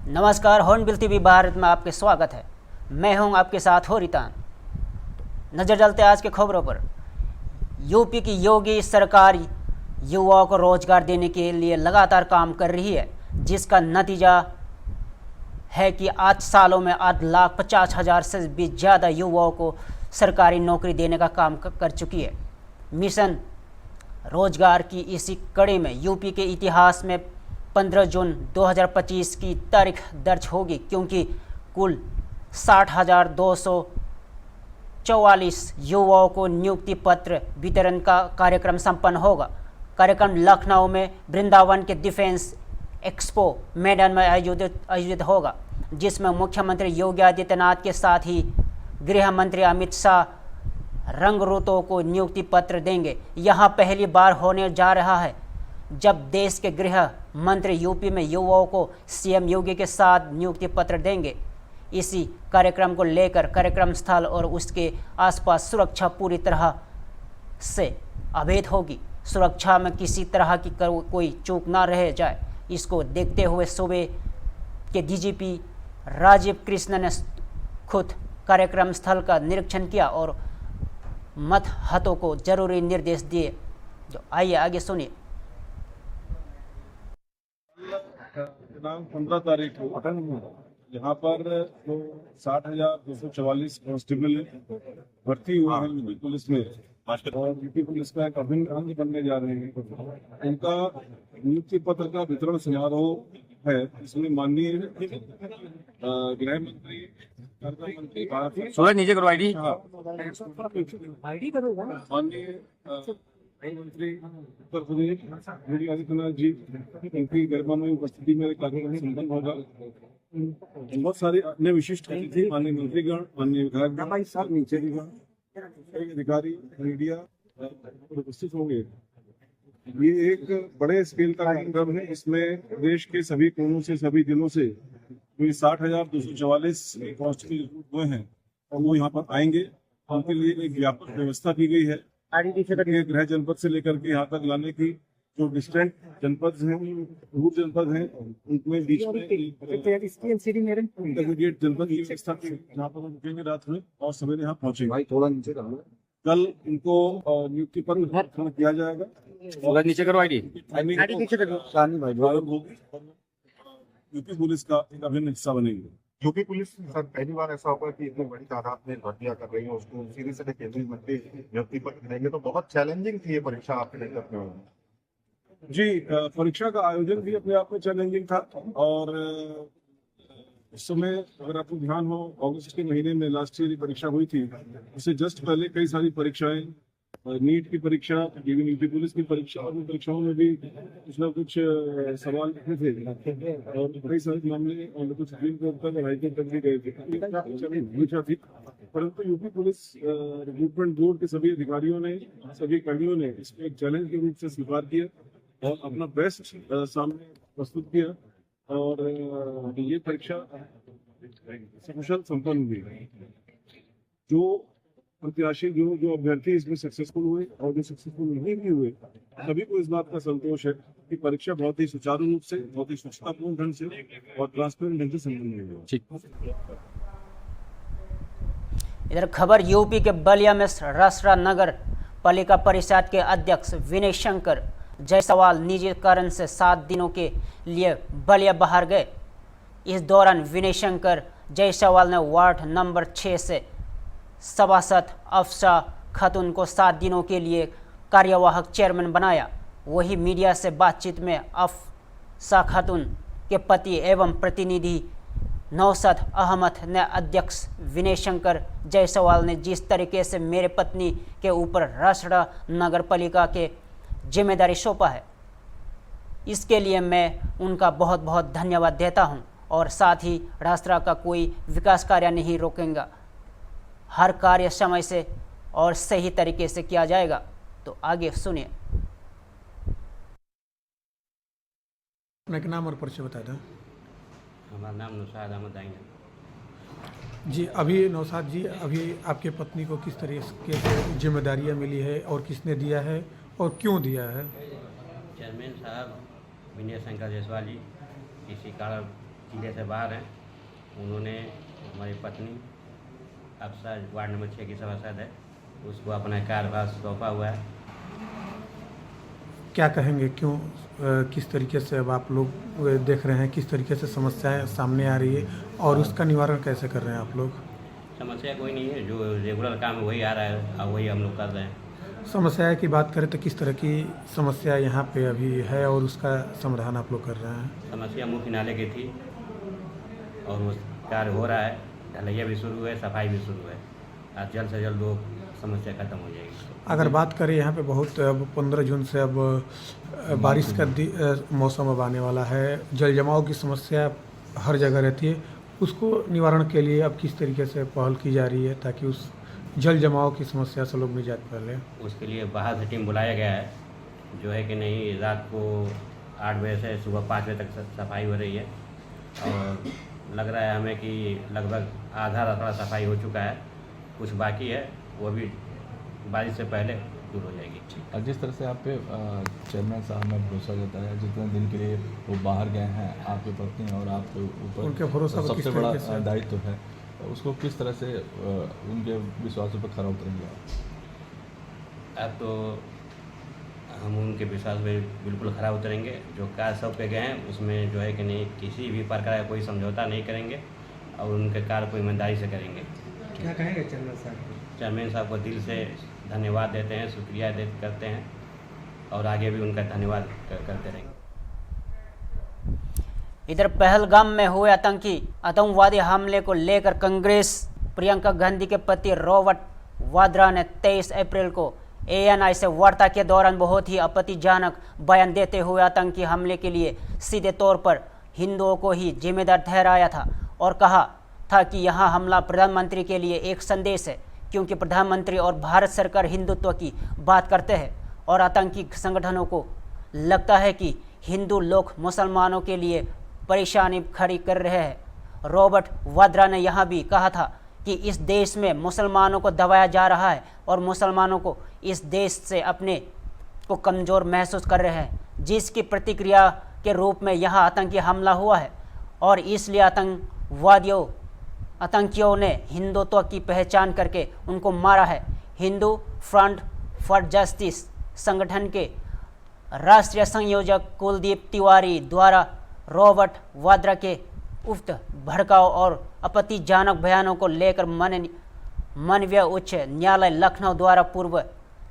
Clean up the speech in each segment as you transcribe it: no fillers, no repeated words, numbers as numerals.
नमस्कार, hornbill TV Bharat में आपके स्वागत है। मैं हूं आपके साथ हो रितान। नजर डालते आज के खबरों पर। यूपी की योगी सरकार युवाओं को रोजगार देने के लिए लगातार काम कर रही है, जिसका नतीजा है कि 8 सालों में 8,50,000 से भी ज़्यादा युवाओं को सरकारी नौकरी देने का काम कर चुकी है। मिशन रोजगार की इसी कड़ी में यूपी के इतिहास में 15 जून 2025 की तारीख दर्ज होगी, क्योंकि कुल 60,244 युवाओं को नियुक्ति पत्र वितरण का कार्यक्रम संपन्न होगा। कार्यक्रम लखनऊ में वृंदावन के डिफेंस एक्सपो मैदान में आयोजित होगा, जिसमें मुख्यमंत्री योगी आदित्यनाथ के साथ ही गृह मंत्री अमित शाह रंगरूटों को नियुक्ति पत्र देंगे। यहां पहली बार होने जा रहा है जब देश के गृह मंत्री यूपी में युवाओं को सीएम योगी के साथ नियुक्ति पत्र देंगे। इसी कार्यक्रम को लेकर कार्यक्रम स्थल और उसके आसपास सुरक्षा पूरी तरह से अभेद होगी। सुरक्षा में किसी तरह की कोई चूक ना रह जाए, इसको देखते हुए सूबे के डीजीपी राजीव कृष्ण ने खुद कार्यक्रम स्थल का निरीक्षण किया और मतहतों को जरूरी निर्देश दिए। जो आइए आगे सुनिए। दिनांक 15 तारीख को यहाँ पर जो 60,244 कांस्टेबल भर्ती हुए हैं यूपी पुलिस में और यूपी पुलिस का एक अभिन्न अंग बनने जा रहे हैं, उनका नियुक्ति पत्र का वितरण समारोह है। इसमें माननीय गृह मंत्री सूरज नीचे करो आईडी। माननीय मुख्यमंत्री उत्तर प्रदेश योगी आदित्यनाथ जी उनकी गरिमामय उपस्थिति में कार्यक्रम संपन्न होगा। बहुत सारे अन्य विशिष्ट अतिथि, माननीय मंत्रीगण, माननीय विधायकगण, कई अधिकारी, मीडिया उपस्थित होंगे। ये एक बड़े स्केल का कार्यक्रम है। इसमें देश के सभी कोनों से, सभी जिलों से कोई 60,244 कांस्टेबल हुए हैं और वो यहाँ पर आएंगे। उनके लिए एक व्यापक व्यवस्था की गई है। गृह जनपद से लेकर के यहाँ तक लाने की जो डिस्टेंट जनपद हैं, दूर जनपद हैं, उनमें बीच में इंटरमीडिएट जनपद की व्यवस्था जहाँ पर रुकेंगे रात में और सवेरे यहाँ पहुँचेंगे। कल इनको नियुक्ति पत्र किया जाएगा। नीचे करो आईडी। यूपी पुलिस का एक अभिन्न हिस्सा बनेंगे। यूपी पुलिस सर पहली बार ऐसा होगा कि इतनी बड़ी तादाद में भर्तियां कर रही है, उसको सीधे से केंद्रीय मंत्री नियुक्ति पत्र देंगे, तो बहुत चैलेंजिंग थी ये परीक्षा आपके नेतृत्व में। जी, परीक्षा का आयोजन भी अपने आप में चैलेंजिंग था और इस समय अगर आपको ध्यान हो, अगस्त के महीने में लास्ट ईयर परीक्षा हुई थी, उससे जस्ट पहले कई सारी परीक्षाएं, नीट की परीक्षा, यूपी पुलिस की परीक्षा और परीक्षाओं में भी कुछ न कुछ सवाल थे और कई सारे मामले और कुछ सुप्रीम कोर्ट तक और हाईकोर्ट तक भी गए थे। परीक्षा थी, परंतु यूपी पुलिस रिक्रूटमेंट बोर्ड के सभी अधिकारियों ने, सभी कर्मियों ने इसको एक चैलेंज के रूप से स्वीकार किया और अपना बेस्ट सामने प्रस्तुत किया और ये परीक्षा सकुशल संपन्न हुई। जो प्रत्याशी, जो अभ्यर्थी इसमें सक्सेसफुल हुए और जो सक्सेसफुल नहीं भी हुए, सभी को इस बात का संतोष है कि परीक्षा बहुत ही सुचारू रूप से, बहुत ही स्वच्छतापूर्ण ढंग से और ट्रांसपेरेंट ढंग से संपन्न हुई। इधर खबर यूपी के बलिया में राष्ट्र नगर पालिका परिषद के अध्यक्ष विनय शंकर जायसवाल निजी कारण से 7 दिनों के लिए बलिया बाहर गए। इस दौरान विनय शंकर जायसवाल ने वार्ड नंबर 6 से सभासद अफसा खातून को 7 दिनों के लिए कार्यवाहक चेयरमैन बनाया। वही मीडिया से बातचीत में अफसा खातून के पति एवं प्रतिनिधि नौसद अहमद ने अध्यक्ष विनय शंकर जायसवाल ने जिस तरीके से मेरे पत्नी के ऊपर राष्ट्र नगर पालिका के जिम्मेदारी सौंपा है, इसके लिए मैं उनका बहुत बहुत धन्यवाद देता हूं और साथ ही राष्ट्र का कोई विकास कार्य नहीं रोकेंगे। हर कार्य समय से और सही तरीके से किया जाएगा। तो आगे सुनिए। अपना नाम और परिचय बता दें। हमारा नाम नौशाद अहमद आएंगे जी। अभी नौशाद जी, अभी आपके पत्नी को किस तरीके से जिम्मेदारियां मिली है और किसने दिया है और क्यों दिया है? चेयरमैन साहब विनय शंकर जायसवाल जी किसी कारण जिले से बाहर हैं, उन्होंने हमारी पत्नी अफसर वार्ड नंबर 6 की सभासद है, उसको अपना कार्यभार सौंपा हुआ है। क्या कहेंगे, क्यों किस तरीके से अब आप लोग देख रहे हैं, किस तरीके से समस्याएं सामने आ रही है और उसका निवारण कैसे कर रहे हैं आप लोग? समस्या कोई नहीं है, जो रेगुलर काम है वही आ रहा है और वही हम लोग कर रहे हैं। समस्या की बात करें तो किस तरह की समस्या यहाँ पे अभी है और उसका समाधान आप लोग कर रहे हैं? समस्या मुख्य नाले की थी और वो कार्य हो रहा है, ढलैया भी शुरू है, सफाई भी शुरू है। आज जल्द से जल्द वो समस्या खत्म हो जाएगी। अगर बात करें यहाँ पे बहुत अब 15 जून से अब बारिश का मौसम अब आने वाला है, जल जमाव की समस्या हर जगह रहती है, उसको निवारण के लिए अब किस तरीके से पहल की जा रही है ताकि उस जल जमाव की समस्या से लोग निजात पा लें? उसके लिए बाहर से टीम बुलाया गया है, जो है कि नहीं रात को 8 बजे से सुबह 5 बजे तक सफाई हो रही है और लग रहा है हमें कि लगभग आधा रास्ता सफाई हो चुका है, कुछ बाकी है, वो भी बारिश से पहले दूर हो जाएगी। और जिस तरह से आप पे चेयरमैन साहब ने भरोसा जताया, जितने दिन के लिए वो बाहर गए हैं, आपके पत्नी और आपके ऊपर उनके भरोसा पर किस सबसे बड़ा तरीके से? दायित्व है, उसको किस तरह से उनके विश्वासों पर खरा उतरेंगे आप? अब तो हम उनके विश्वास में बिल्कुल खरा उतरेंगे। जो कार्य सब पे गए हैं उसमें जो है कि नहीं किसी भी प्रकार का कोई समझौता नहीं करेंगे और उनके कार्य को ईमानदारी से करेंगे। क्या कहेंगे चेयरमैन साहब को? चेयरमैन साहब को दिल से धन्यवाद देते हैं, शुक्रिया करते हैं और आगे भी उनका धन्यवाद करते रहेंगे। इधर पहलगाम में हुए आतंकवादी हमले को लेकर कांग्रेस प्रियंका गांधी के पति रॉबर्ट वाड्रा ने 23 अप्रैल को ANI से वार्ता के दौरान बहुत ही आपत्तिजनक बयान देते हुए आतंकी हमले के लिए सीधे तौर पर हिंदुओं को ही जिम्मेदार ठहराया था और कहा था कि यह हमला प्रधानमंत्री के लिए एक संदेश है, क्योंकि प्रधानमंत्री और भारत सरकार हिंदुत्व की बात करते हैं और आतंकी संगठनों को लगता है कि हिंदू लोग मुसलमानों के लिए परेशानी खड़ी कर रहे हैं। रॉबर्ट वाड्रा ने यह भी कहा था कि इस देश में मुसलमानों को दबाया जा रहा है और मुसलमानों को इस देश से अपने को कमज़ोर महसूस कर रहे हैं, जिसकी प्रतिक्रिया के रूप में यह आतंकी हमला हुआ है और इसलिए आतंकियों ने हिंदुत्व की पहचान करके उनको मारा है। हिंदू फ्रंट फॉर जस्टिस संगठन के राष्ट्रीय संयोजक कुलदीप तिवारी द्वारा रॉबर्ट वाड्रा के उक्त भड़काऊ और आपत्तिजनक बयानों को लेकर माननीय उच्च न्यायालय लखनऊ द्वारा पूर्व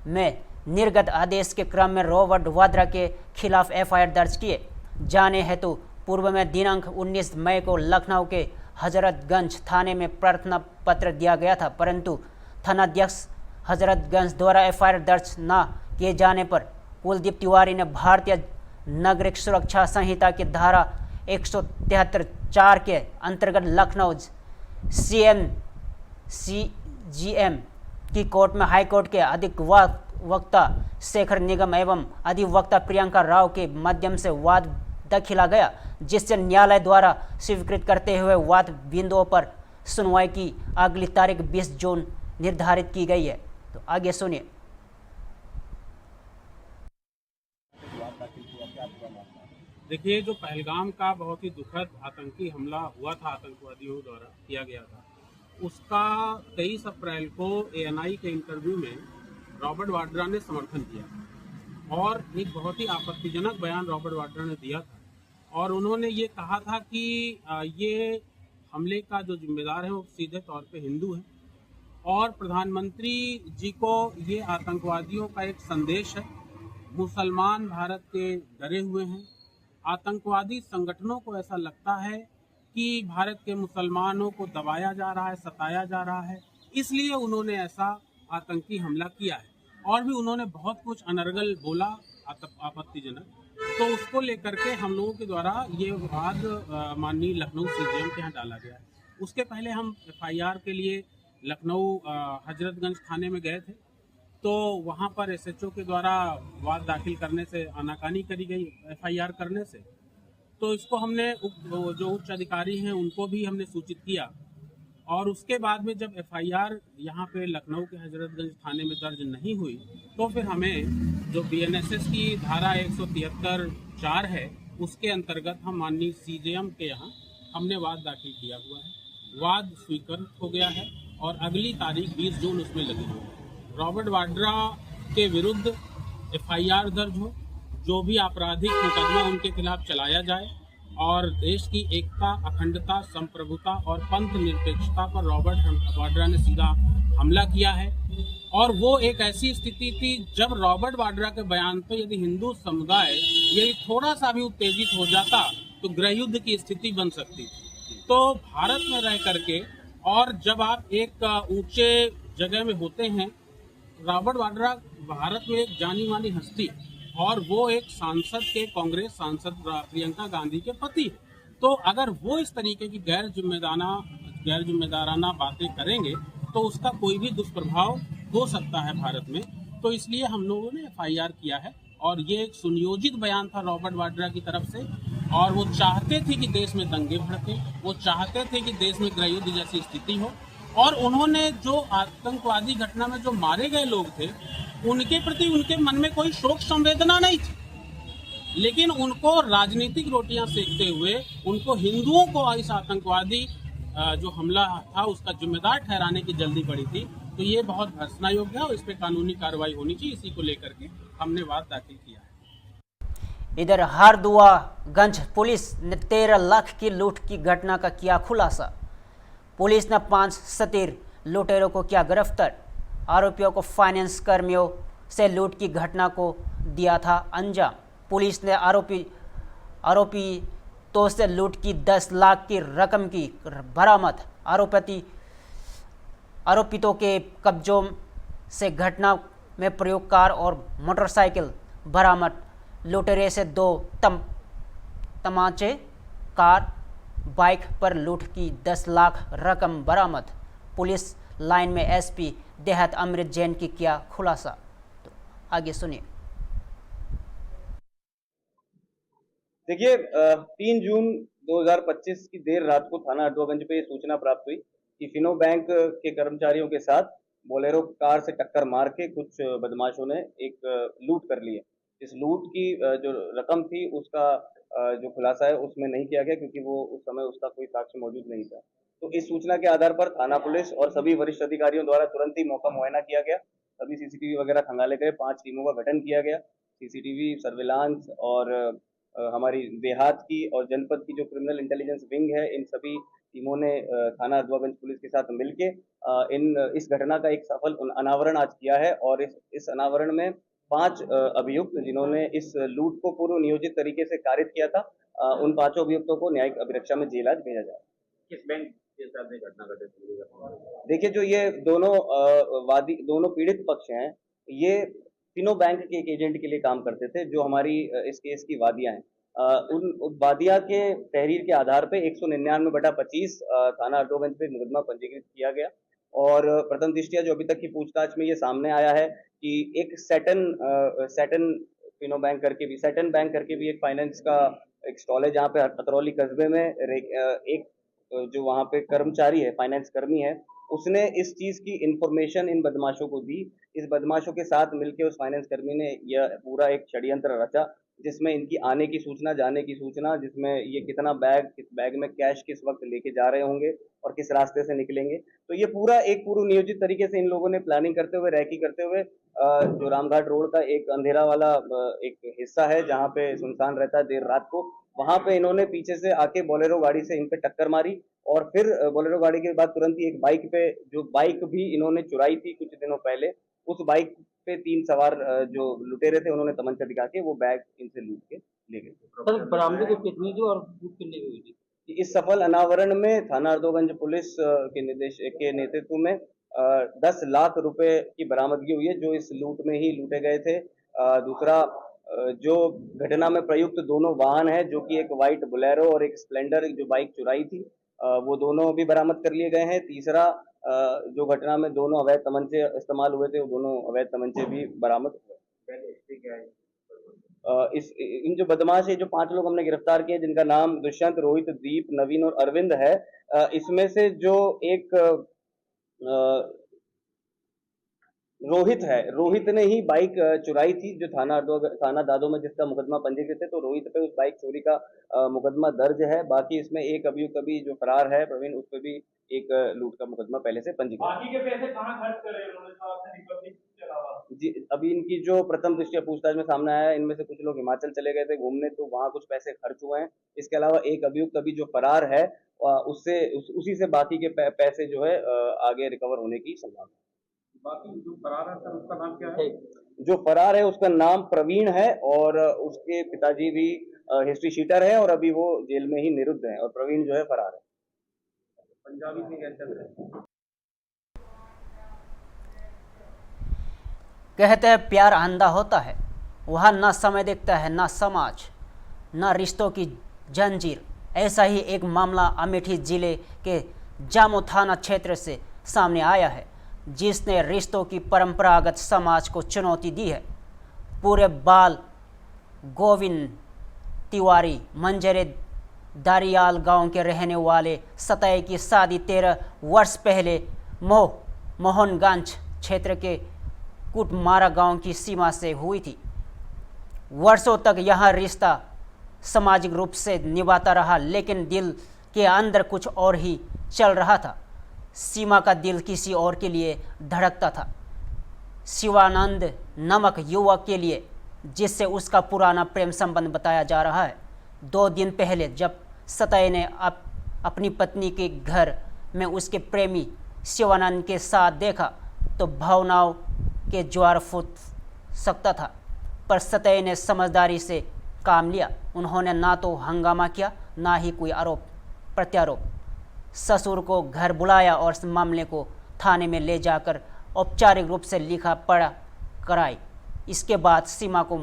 में निर्गत आदेश के क्रम में रॉबर्ट वाड्रा के खिलाफ FIR दर्ज किए जाने हेतु पूर्व में दिनांक 19 मई को लखनऊ के हजरतगंज थाने में प्रार्थना पत्र दिया गया था, परंतु थानाध्यक्ष हजरतगंज द्वारा FIR दर्ज न किए जाने पर कुलदीप तिवारी ने भारतीय नागरिक सुरक्षा संहिता की धारा 173(4) के अंतर्गत लखनऊ CGM की कोर्ट में हाईकोर्ट के अधिवक्ता शेखर निगम एवं अधिवक्ता प्रियंका राव के माध्यम से वाद दाखिला गया, जिससे न्यायालय द्वारा स्वीकृत करते हुए वाद बिंदुओं पर सुनवाई की अगली तारीख 20 जून निर्धारित की गई है। तो आगे सुनिए। देखिए, जो पहलगाम का बहुत ही दुखद आतंकी हमला हुआ था, आतंकवादियों द्वारा किया गया था, उसका 23 अप्रैल को ANI के इंटरव्यू में रॉबर्ट वाड्रा ने समर्थन किया और एक बहुत ही आपत्तिजनक बयान रॉबर्ट वाड्रा ने दिया था और उन्होंने ये कहा था कि ये हमले का जो जिम्मेदार है वो सीधे तौर पे हिंदू है और प्रधानमंत्री जी को ये आतंकवादियों का एक संदेश है। मुसलमान भारत के डरे हुए हैं, आतंकवादी संगठनों को ऐसा लगता है कि भारत के मुसलमानों को दबाया जा रहा है, सताया जा रहा है, इसलिए उन्होंने ऐसा आतंकी हमला किया है और भी उन्होंने बहुत कुछ अनर्गल बोला आपत्तिजनक। तो उसको लेकर के हम लोगों के द्वारा ये विवाद माननीय लखनऊ CGM के यहाँ डाला गया है। उसके पहले हम FIR के लिए लखनऊ हजरतगंज थाने में गए थे, तो वहाँ पर SHO के द्वारा वाद दाखिल करने से आनाकानी करी गई FIR करने से, तो इसको हमने जो उच्च अधिकारी हैं उनको भी हमने सूचित किया और उसके बाद में जब FIR यहाँ पे लखनऊ के हजरतगंज थाने में दर्ज नहीं हुई तो फिर हमें जो BNSS की धारा 173(4) है उसके अंतर्गत हम माननीय CGM के यहाँ हमने वाद दाखिल किया हुआ है। वाद स्वीकृत हो गया है और अगली तारीख 20 जून उसमें लगी हुई है। रॉबर्ट वाड्रा के विरुद्ध FIR दर्ज हो, जो भी आपराधिक मुकदमा उनके खिलाफ चलाया जाए और देश की एकता, अखंडता, संप्रभुता और पंथ निरपेक्षता पर रॉबर्ट वाड्रा ने सीधा हमला किया है। और वो एक ऐसी स्थिति थी जब रॉबर्ट वाड्रा के बयान पर यदि हिंदू समुदाय यदि थोड़ा सा भी उत्तेजित हो जाता तो गृहयुद्ध की स्थिति बन सकती थी। तो भारत में रह करके और जब आप एक ऊंचे जगह में होते हैं, रॉबर्ट वाड्रा भारत में एक जानी मानी हस्ती और वो एक सांसद के, कांग्रेस सांसद प्रियंका गांधी के पति है। तो अगर वो इस तरीके की गैर जिम्मेदाराना बातें करेंगे तो उसका कोई भी दुष्प्रभाव हो सकता है भारत में। तो इसलिए हम लोगों ने FIR किया है और ये एक सुनियोजित बयान था रॉबर्ट वाड्रा की तरफ से। और वो चाहते थे कि देश में दंगे भड़के, वो चाहते थे कि देश में गृहयुद्ध जैसी स्थिति हो। और उन्होंने जो आतंकवादी घटना में जो मारे गए लोग थे उनके प्रति उनके मन में कोई शोक संवेदना नहीं थी, लेकिन उनको राजनीतिक रोटियां सेकते हुए उनको हिंदुओं को इस आतंकवादी जो हमला था उसका जिम्मेदार ठहराने की जल्दी पड़ी थी। तो ये बहुत भर्त्सना योग्य है और इस पर कानूनी कार्रवाई होनी चाहिए। इसी को लेकर के हमने वाद दाखिल किया है। इधर हरदुआगंज पुलिस ने 13 लाख की लूट की घटना का किया खुलासा। पुलिस ने 5 सतीर लुटेरों को किया गिरफ्तार। आरोपियों को फाइनेंस कर्मियों से लूट की घटना को दिया था अंजाम। पुलिस ने आरोपियों से लूट की 10 लाख की रकम की बरामद। आरोपितों के कब्जों से घटना में प्रयोग कार और मोटरसाइकिल बरामद। लुटेरे से 2 तमाचे, कार, बाइक पर लूट की 10 लाख रकम बरामद। पुलिस लाइन में SP देहात अमृत जैन की किया खुलासा। तो आगे सुनिए। देखिए 3 जून 2025 की देर रात को थाना हरदुआगंज पे सूचना प्राप्त हुई कि फिनो बैंक के कर्मचारियों के साथ बोलेरो कार से टक्कर मार के कुछ बदमाशों ने एक लूट कर ली है। इस लूट की जो रकम थी उसका जो खुलासा है उसमें नहीं किया गया क्योंकि वो उस समय उसका कोई साक्ष्य मौजूद नहीं था। तो इस सूचना के आधार पर थाना पुलिस और सभी वरिष्ठ अधिकारियों द्वारा तुरंत ही मौका मुआयना किया गया। सभी CCTV वगैरह खंगाले गए। 5 टीमों का गठन किया गया। CCTV, सर्विलांस और हमारी देहात की और जनपद की जो क्रिमिनल इंटेलिजेंस विंग है, इन सभी टीमों ने थाना हरदुआगंज पुलिस के साथ मिलके इस घटना का एक सफल अनावरण आज किया है। और इस अनावरण में 5 अभियुक्त जिन्होंने इस लूट को पूर्व नियोजित तरीके से कारित किया था, उन 5 अभियुक्तों को न्यायिक अभिरक्षा में जेल आज भेजा जाए। किस बैंक के साथ घटना घटित? देखिए, जो ये दोनों पीड़ित पक्ष हैं, ये फिनो बैंक के एक एजेंट के लिए काम करते थे, जो हमारी इस केस की वादियां हैं। उन वादिया के तहरीर के आधार पे 199/25 थाना हरदुआगंज पे मुकदमा पंजीकृत किया गया। और प्रथम दृष्टया जो अभी तक की पूछताछ में ये सामने आया है कि एक सैटन फिनो बैंक करके भी, सैटन बैंक करके भी एक फाइनेंस का एक स्टॉल है, जहाँ पे अतरौली कस्बे में एक जो वहाँ पे कर्मचारी है, फाइनेंस कर्मी है, उसने इस चीज की इंफॉर्मेशन इन बदमाशों को दी। इस बदमाशों के साथ मिलकर उस फाइनेंस कर्मी ने यह पूरा एक षड्यंत्र रचा, जिसमें इनकी आने की सूचना, जाने की सूचना, जिसमें ये कितना किस बैग में कैश किस वक्त लेके जा रहे होंगे और किस रास्ते से निकलेंगे। तो ये पूरा एक पूर्व नियोजित तरीके से इन लोगों ने प्लानिंग करते हुए, रैकी करते हुए, जो रामघाट रोड का एक अंधेरा वाला एक हिस्सा है जहाँ पे सुनसान रहता है देर रात को, वहां पे इन्होंने पीछे से आके बोलेरो गाड़ी से इन पे टक्कर मारी। और फिर बोलेरो गाड़ी के बाद तुरंत ही एक बाइक पे, जो बाइक भी इन्होंने चुराई थी कुछ दिनों पहले, उस बाइक पे 3 सवार जो लुटेरे थे, उन्होंने तमंचा दिखा के वो बैग इनसे लूट के ले गए। सर, बरामदगी कितनी थी और लूट कितनी हुई थी? इस सफल अनावरण में थाना हरदुआगंज पुलिस के नेतृत्व में 10 लाख रुपए की बरामदगी हुई है, जो इस लूट में ही लूटे गए थे। दूसरा, जो घटना में प्रयुक्त दोनों वाहन है, जो कि एक व्हाइट बोलेरो और एक स्प्लेंडर जो बाइक चुराई थी, वो दोनों भी बरामद कर लिए गए हैं। तीसरा, जो घटना में दोनों अवैध तमंचे इस्तेमाल हुए थे, वो दोनों अवैध तमंचे भी बरामद हुए। इन जो बदमाश है, जो 5 लोग हमने गिरफ्तार किए, जिनका नाम दुष्यंत, रोहित, दीप, नवीन और अरविंद है, इसमें से जो एक रोहित है, रोहित ने ही बाइक चुराई थी, जो थाना दादो में जिसका मुकदमा पंजीकृत है, तो रोहित पे उस बाइक चोरी का मुकदमा दर्ज है। बाकी इसमें एक अभियुक्त अभी जो फरार है प्रवीण, उस पे भी एक लूट का मुकदमा पहले से पंजीकृत। बाकी के पैसे कहाँ खर्च करे उन्होंने, तो आपने रिकवरी के अलावा? जी, अभी इनकी जो प्रथम दृष्टया पूछताछ में सामने आया है, इनमें से कुछ लोग हिमाचल चले गए थे घूमने, तो वहाँ कुछ पैसे खर्च हुए हैं। इसके अलावा एक अभियुक्त अभी जो फरार है, उसी से बाकी के पैसे जो है आगे रिकवर होने की संभावना है। बाकी जो फरार है सर, उसका नाम क्या है? जो फरार है उसका नाम प्रवीण है, और उसके पिताजी भी हिस्ट्री शीटर है, और अभी वो जेल में ही निरुद्ध है, और प्रवीण जो है फरार है। पंजाबी में क्या चल रहा है? कहते हैं प्यार अंधा होता है, वहाँ ना समय देखता है, ना समाज, ना रिश्तों की जंजीर। ऐसा ही एक मामला अमेठी जिले के जामो थाना क्षेत्र से सामने आया है, जिसने रिश्तों की परंपरागत समाज को चुनौती दी है। पूरे बाल गोविंद तिवारी मंजरे दारियाल गांव के रहने वाले सतई की शादी 13 वर्ष पहले मोहनगंज क्षेत्र के कुटमारा गांव की सीमा से हुई थी। वर्षों तक यह रिश्ता सामाजिक रूप से निभाता रहा, लेकिन दिल के अंदर कुछ और ही चल रहा था। सीमा का दिल किसी और के लिए धड़कता था, शिवानंद नामक युवक के लिए, जिससे उसका पुराना प्रेम संबंध बताया जा रहा है। 2 दिन पहले जब सतई ने अपनी पत्नी के घर में उसके प्रेमी शिवानंद के साथ देखा तो भावनाओं के ज्वार फूट सकता था, पर सतई ने समझदारी से काम लिया। उन्होंने ना तो हंगामा किया, ना ही कोई आरोप प्रत्यारोप। ससुर को घर बुलाया और इस मामले को थाने में ले जाकर औपचारिक रूप से लिखा पढ़ा कराई। इसके बाद सीमा को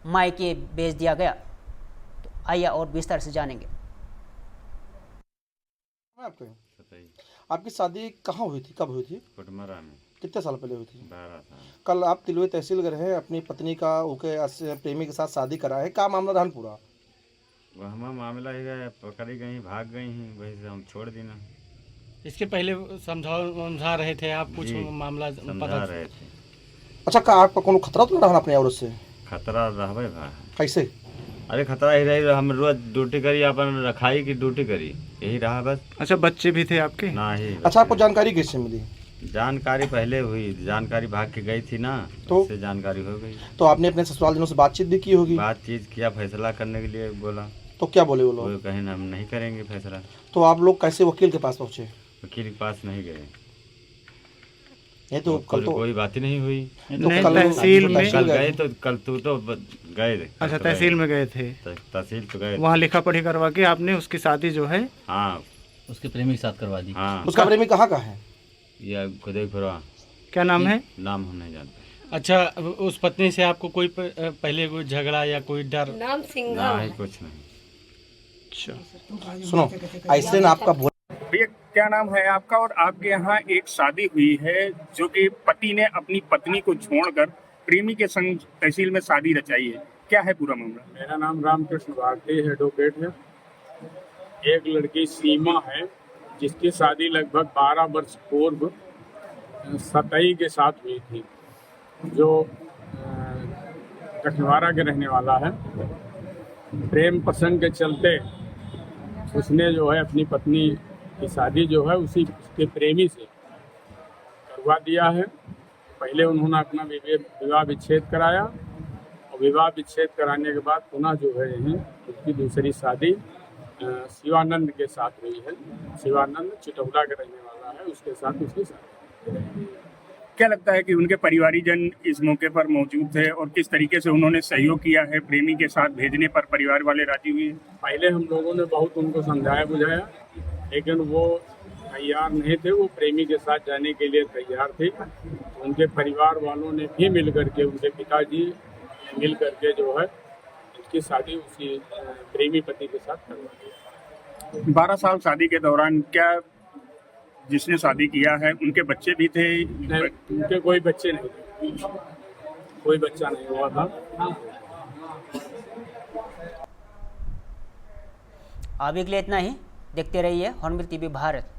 मायके भेज दिया गया। तो आइए और विस्तार से जानेंगे। आपकी शादी कहाँ हुई थी, कब हुई थी? कुटमरा में। कितने साल पहले हुई थी? 12 साल। कल आप तिलवे तहसील गए हैं, अपनी पत्नी का उनके प्रेमी के साथ शादी करा है, क्या मामला रहा पूरा? वह मामला ही गया, पकड़ी गई, भाग गई हैं, वही से हम छोड़ देना। इसके पहले समझा रहे थे आप, कुछ मामला समझा रहे थे। अच्छा, का आपका कोनो खतरा तो रहा अपने औरत से? खतरा रहबे भा। कैसे? अरे खतरा ही रही, हम रोज ड्यूटी करी, अपन रखाई की ड्यूटी करी, यही रहा बस। अच्छा, बच्चे भी थे आपके? ना ही। अच्छा, आपको जानकारी कैसे मिली? जानकारी पहले हुई, जानकारी भाग के गई थी ना, तो उससे जानकारी हो गई। तो आपने अपने ससुराल जनों से बातचीत भी की होगी? बातचीत किया, फैसला करने के लिए बोला। तो क्या बोले वो लोग? वो कहे हम नहीं करेंगे फैसला। तो आप लोग कैसे वकील के पास पहुँचे? वकील के पास नहीं गए, ये तो कल तो कोई बात ही नहीं हुई। तो तहसील में कल गए, तो कल तू तो गए। अच्छा, तहसील में गए थे? तहसील तो गए, वहाँ लिखा पढ़ी करवा के आपने उसकी शादी जो है, हाँ, उसके प्रेमी के साथ करवा दी। हाँ। उसका प्रेमी कहाँ का है? या खुदे फिरवा। क्या नाम है? नाम हम नहीं जानते। अच्छा, उस पत्नी से आपको कोई पहले कोई झगड़ा या कोई डर? नाम सिंघम है, कुछ नहीं। सुनो, ऐसे ना आपका भैया क्या नाम है आपका? और आपके यहाँ एक शादी हुई है जो कि पति ने अपनी पत्नी को छोड़कर प्रेमी के संग तहसील में शादी रचाई है, क्या है पूरा मामला? मेरा नाम रामकृष्ण भारती एडवोकेट है। एक लड़की सीमा है जिसकी शादी लगभग 12 वर्ष पूर्व सतई के साथ हुई थी, जो कठवारा के रहने वाला है। प्रेम प्रसंग के चलते उसने जो है अपनी पत्नी की शादी जो है उसी के प्रेमी से करवा दिया है। पहले उन्होंने अपना विवाह विच्छेद कराया, और विवाह विच्छेद कराने के बाद पुनः जो है उसकी दूसरी शादी शिवानंद के साथ हुई है। शिवानंद चिटौला के रहने वाला है, उसके साथ उसकी शादी। क्या लगता है कि उनके परिवारीजन इस मौके पर मौजूद थे, और किस तरीके से उन्होंने सहयोग किया है? प्रेमी के साथ भेजने पर परिवार वाले राजी हुए? पहले हम लोगों ने बहुत उनको समझाया बुझाया, लेकिन वो तैयार नहीं थे। वो प्रेमी के साथ जाने के लिए तैयार थे। उनके परिवार वालों ने भी मिल करके, उनके पिताजी मिल करके जो है उसकी शादी उसी प्रेमी पति के साथ करवा दी। 12 साल शादी के दौरान क्या जिसने शादी किया है उनके बच्चे भी थे? उनके कोई बच्चे नहीं थे, कोई बच्चा नहीं हुआ था। अभी के लिए इतना ही। देखते रहिए हॉर्नबिल टीवी भारत।